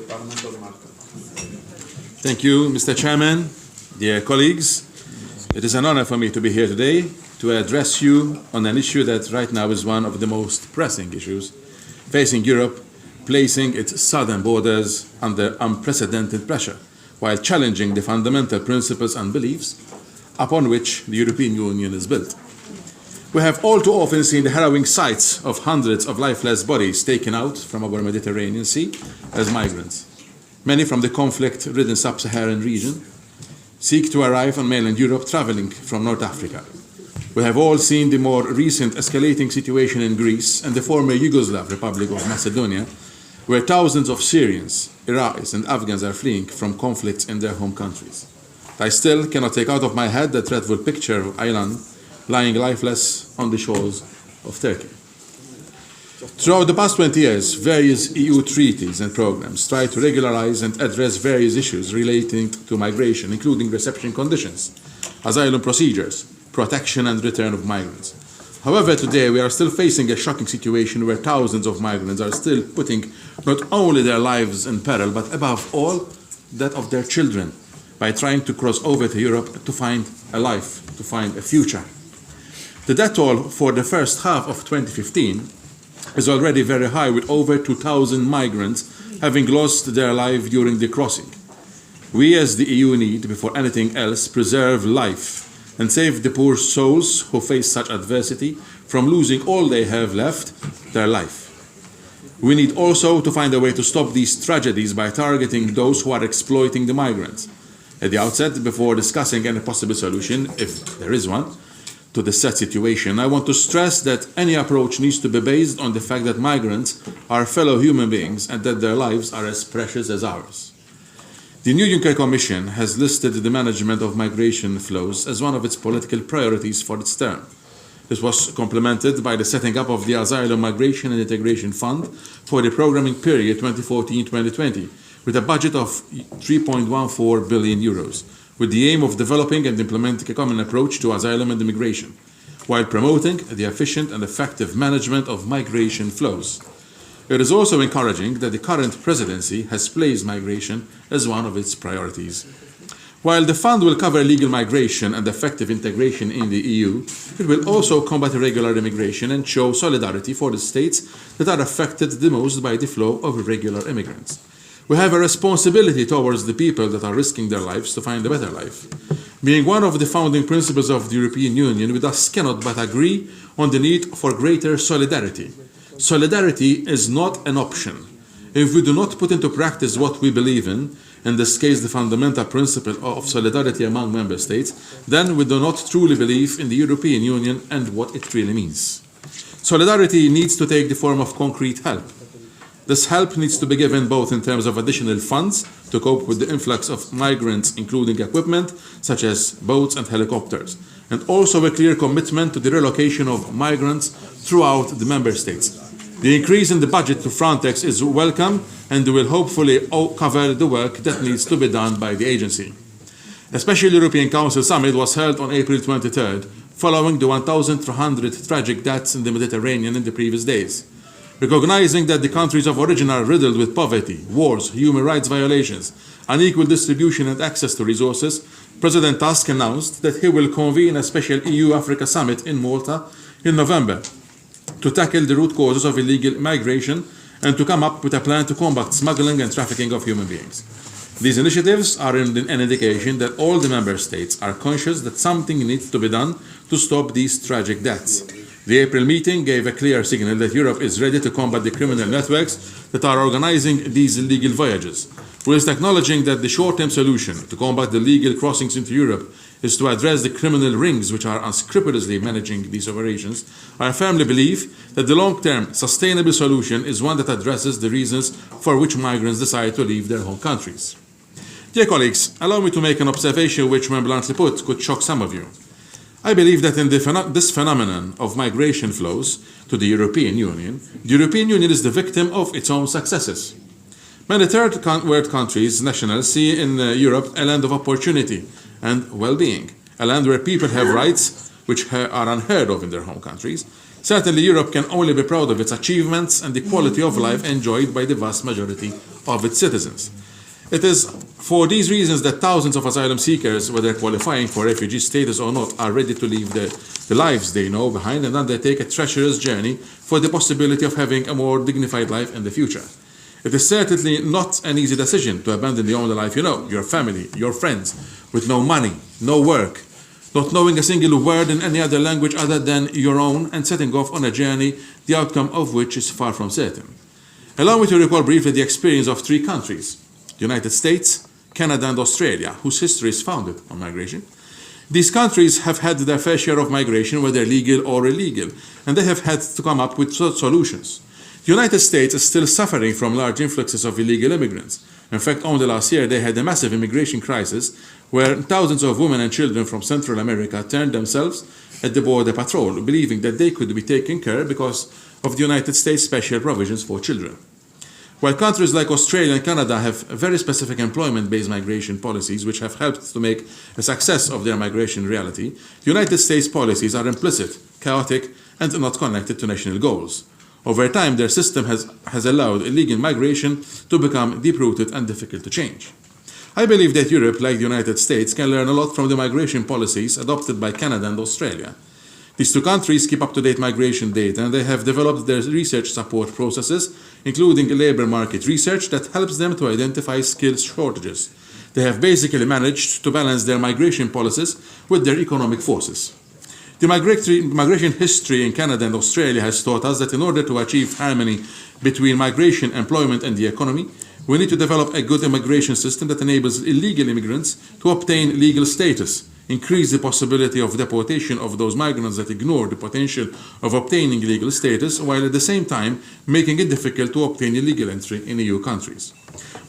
Parlamento di Malta. Thank you, Mr. Chairman, dear colleagues. It is an honor for me to be here today to address you on an issue that right now is one of the most pressing issues facing Europe, placing its southern borders under unprecedented pressure, while challenging the fundamental principles and beliefs upon which the European Union is built. We have all too often seen the harrowing sights of hundreds of lifeless bodies taken out from our Mediterranean Sea as migrants. Many from the conflict-ridden sub-Saharan region seek to arrive on mainland Europe traveling from North Africa. We have all seen the more recent escalating situation in Greece and the former Yugoslav Republic of Macedonia, where thousands of Syrians, Iraqis and Afghans are fleeing from conflicts in their home countries. I still cannot take out of my head the dreadful picture of Aylan lying lifeless on the shores of Turkey. Throughout the past 20 years, various EU treaties and programs try to regularize and address various issues relating to migration, including reception conditions, asylum procedures, protection and return of migrants. However, today we are still facing a shocking situation where thousands of migrants are still putting not only their lives in peril, but above all, that of their children, by trying to cross over to Europe to find a life, to find a future. The death toll for the first half of 2015 is already very high, with over 2,000 migrants having lost their life during the crossing. We as the EU need, before anything else, preserve life and save the poor souls who face such adversity from losing all they have left, their life. We need also to find a way to stop these tragedies by targeting those who are exploiting the migrants. At the outset, before discussing any possible solution, if there is one, to the said situation, I want to stress that any approach needs to be based on the fact that migrants are fellow human beings and that their lives are as precious as ours. The new Juncker Commission has listed the management of migration flows as one of its political priorities for its term. This was complemented by the setting up of the Asylum, Migration and Integration Fund for the programming period 2014-2020, with a budget of €3.14 billion, with the aim of developing and implementing a common approach to asylum and immigration, while promoting the efficient and effective management of migration flows. It is also encouraging that the current presidency has placed migration as one of its priorities. While the fund will cover legal migration and effective integration in the EU, it will also combat irregular immigration and show solidarity for the states that are affected the most by the flow of irregular immigrants. We have a responsibility towards the people that are risking their lives to find a better life. Being one of the founding principles of the European Union, we thus cannot but agree on the need for greater solidarity. Solidarity is not an option. If we do not put into practice what we believe in this case the fundamental principle of solidarity among member states, then we do not truly believe in the European Union and what it really means. Solidarity needs to take the form of concrete help. This help needs to be given both in terms of additional funds to cope with the influx of migrants, including equipment such as boats and helicopters, and also a clear commitment to the relocation of migrants throughout the member states. The increase in the budget to Frontex is welcome and will hopefully cover the work that needs to be done by the agency. A special European Council summit was held on April 23rd, following the 1,300 tragic deaths in the Mediterranean in the previous days. Recognizing that the countries of origin are riddled with poverty, wars, human rights violations, unequal distribution and access to resources, President Tusk announced that he will convene a special EU-Africa summit in Malta in November to tackle the root causes of illegal migration and to come up with a plan to combat smuggling and trafficking of human beings. These initiatives are an indication that all the member states are conscious that something needs to be done to stop these tragic deaths. The April meeting gave a clear signal that Europe is ready to combat the criminal networks that are organizing these illegal voyages, whilst acknowledging that the short-term solution to combat the legal crossings into Europe is to address the criminal rings which are unscrupulously managing these operations. I firmly believe that the long-term sustainable solution is one that addresses the reasons for which migrants decide to leave their home countries. Dear colleagues, allow me to make an observation which, when bluntly put, could shock some of you. I believe that in this phenomenon of migration flows to the European Union is the victim of its own successes. Many third world countries' nationals see in Europe a land of opportunity and well-being, a land where people have rights which are unheard of in their home countries. Certainly, Europe can only be proud of its achievements and the quality of life enjoyed by the vast majority of its citizens. It is for these reasons that thousands of asylum seekers, whether qualifying for refugee status or not, are ready to leave the lives they know behind and undertake a treacherous journey for the possibility of having a more dignified life in the future. It is certainly not an easy decision to abandon the only life you know, your family, your friends, with no money, no work, not knowing a single word in any other language other than your own, and setting off on a journey the outcome of which is far from certain. Allow me to recall briefly the experience of three countries: the United States, Canada, and Australia, whose history is founded on migration. These countries have had their fair share of migration, whether legal or illegal, and they have had to come up with solutions. The United States is still suffering from large influxes of illegal immigrants. In fact, only last year they had a massive immigration crisis where thousands of women and children from Central America turned themselves at the Border Patrol, believing that they could be taken care of because of the United States' special provisions for children. While countries like Australia and Canada have very specific employment-based migration policies which have helped to make a success of their migration reality, the United States' policies are implicit, chaotic, and not connected to national goals. Over time, their system has allowed illegal migration to become deep-rooted and difficult to change. I believe that Europe, like the United States, can learn a lot from the migration policies adopted by Canada and Australia. These two countries keep up-to-date migration data, and they have developed their research support processes, including labor market research that helps them to identify skills shortages. They have basically managed to balance their migration policies with their economic forces. The migration history in Canada and Australia has taught us that in order to achieve harmony between migration, employment, and the economy, we need to develop a good immigration system that enables illegal immigrants to obtain legal status, increase the possibility of deportation of those migrants that ignore the potential of obtaining legal status, while at the same time making it difficult to obtain illegal entry in EU countries.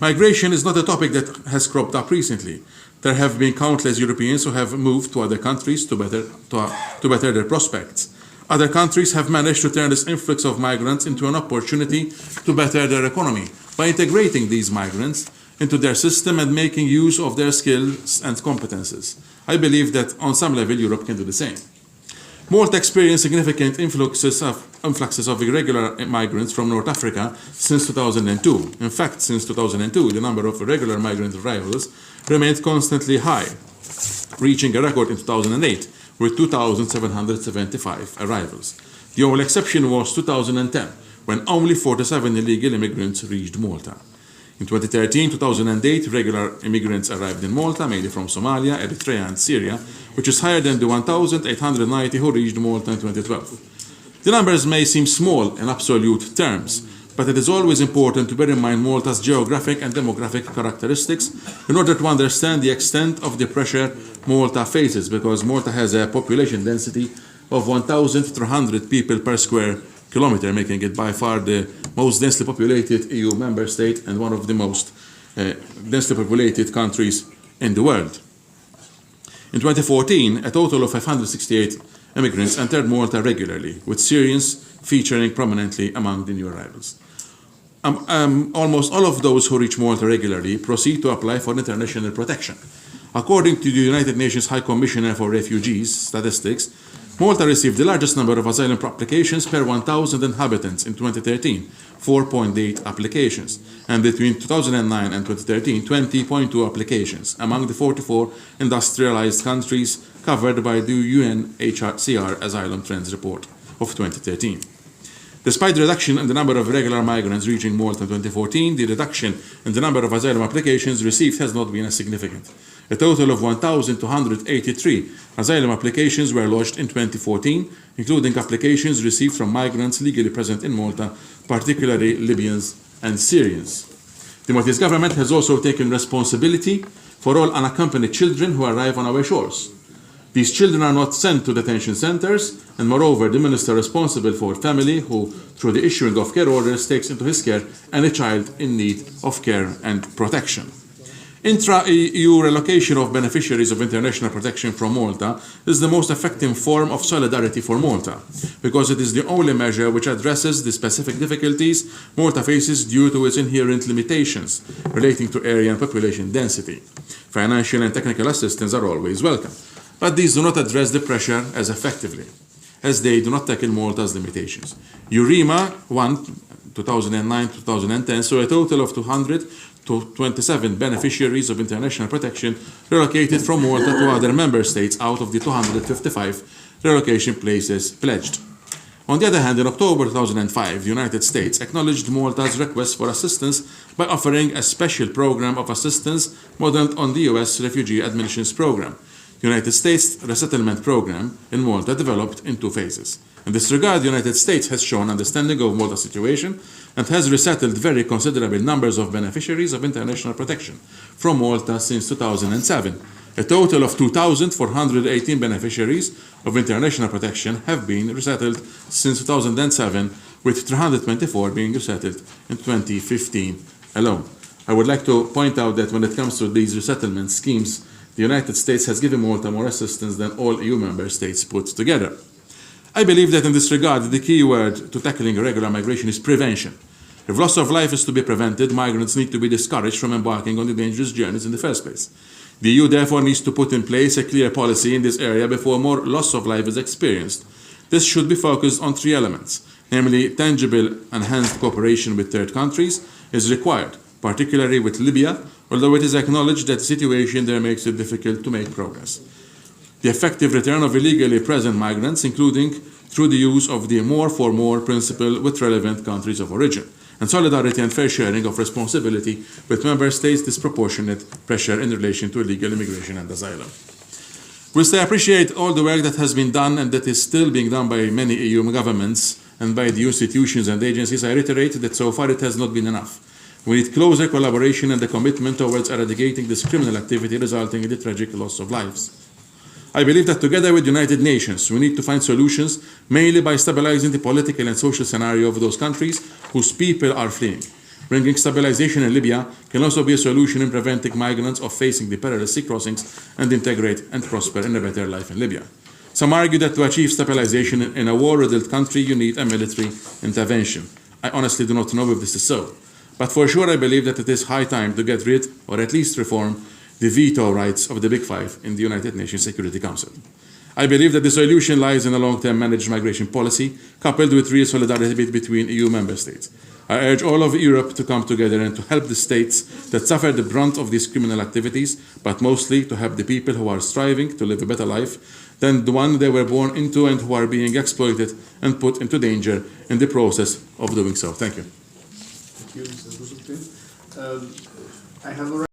Migration is not a topic that has cropped up recently. There have been countless Europeans who have moved to other countries to better their prospects. Other countries have managed to turn this influx of migrants into an opportunity to better their economy by integrating these migrants into their system and making use of their skills and competences. I believe that on some level Europe can do the same. Malta experienced significant influxes of irregular migrants from North Africa since 2002. In fact, since 2002, the number of irregular migrant arrivals remained constantly high, reaching a record in 2008 with 2,775 arrivals. The only exception was 2010, when only 47 illegal immigrants reached Malta. In 2013-2008, regular immigrants arrived in Malta, mainly from Somalia, Eritrea, and Syria, which is higher than the 1,890 who reached Malta in 2012. The numbers may seem small in absolute terms, but it is always important to bear in mind Malta's geographic and demographic characteristics in order to understand the extent of the pressure Malta faces, because Malta has a population density of 1,300 people per square kilometer, making it by far the most densely populated EU member state and one of the most densely populated countries in the world. In 2014, a total of 568 immigrants entered Malta regularly, with Syrians featuring prominently among the new arrivals. Almost all of those who reach Malta regularly proceed to apply for international protection. According to the United Nations High Commissioner for Refugees statistics, Malta received the largest number of asylum applications per 1,000 inhabitants in 2013, 4.8 applications, and between 2009 and 2013, 20.2 applications, among the 44 industrialized countries covered by the UNHCR Asylum Trends Report of 2013. Despite the reduction in the number of regular migrants reaching Malta in 2014, the reduction in the number of asylum applications received has not been as significant. A total of 1,283 asylum applications were lodged in 2014, including applications received from migrants legally present in Malta, particularly Libyans and Syrians. The Maltese government has also taken responsibility for all unaccompanied children who arrive on our shores. These children are not sent to detention centers, and moreover, the minister responsible for family who, through the issuing of care orders, takes into his care any child in need of care and protection. Intra-EU relocation of beneficiaries of international protection from Malta is the most effective form of solidarity for Malta, because it is the only measure which addresses the specific difficulties Malta faces due to its inherent limitations relating to area and population density. Financial and technical assistance are always welcome, but these do not address the pressure as effectively. as they do not tackle Malta's limitations. EUREMA 1, 2009-2010, saw a total of 227 beneficiaries of international protection relocated from Malta to other member states out of the 255 relocation places pledged. On the other hand, in October 2005, the United States acknowledged Malta's request for assistance by offering a special program of assistance modeled on the U.S. Refugee Admissions Program. The United States Resettlement Program in Malta developed in 2 phases. In this regard, the United States has shown understanding of Malta's situation and has resettled very considerable numbers of beneficiaries of international protection from Malta since 2007. A total of 2,418 beneficiaries of international protection have been resettled since 2007, with 324 being resettled in 2015 alone. I would like to point out that when it comes to these resettlement schemes, the United States has given Malta more assistance than all EU member states put together. I believe that in this regard, the key word to tackling irregular migration is prevention. If loss of life is to be prevented, migrants need to be discouraged from embarking on the dangerous journeys in the first place. The EU therefore needs to put in place a clear policy in this area before more loss of life is experienced. This should be focused on 3 elements, namely tangible enhanced cooperation with third countries is required, particularly with Libya, although it is acknowledged that the situation there makes it difficult to make progress. The effective return of illegally present migrants, including through the use of the more for more principle with relevant countries of origin, and solidarity and fair sharing of responsibility with member states' disproportionate pressure in relation to illegal immigration and asylum. Whilst I appreciate all the work that has been done and that is still being done by many EU governments and by the institutions and agencies, I reiterate that so far it has not been enough. We need closer collaboration and a commitment towards eradicating this criminal activity resulting in the tragic loss of lives. I believe that together with the United Nations, we need to find solutions mainly by stabilizing the political and social scenario of those countries whose people are fleeing. Bringing stabilization in Libya can also be a solution in preventing migrants of facing the perilous sea crossings and integrate and prosper in a better life in Libya. Some argue that to achieve stabilization in a war-riddled country, you need a military intervention. I honestly do not know if this is so. But for sure, I believe that it is high time to get rid, or at least reform, the veto rights of the Big Five in the United Nations Security Council. I believe that the solution lies in a long-term managed migration policy, coupled with real solidarity between EU member states. I urge all of Europe to come together and to help the states that suffer the brunt of these criminal activities, but mostly to help the people who are striving to live a better life than the one they were born into and who are being exploited and put into danger in the process of doing so. Thank you. Thank you, Mr. Busuttil. I have already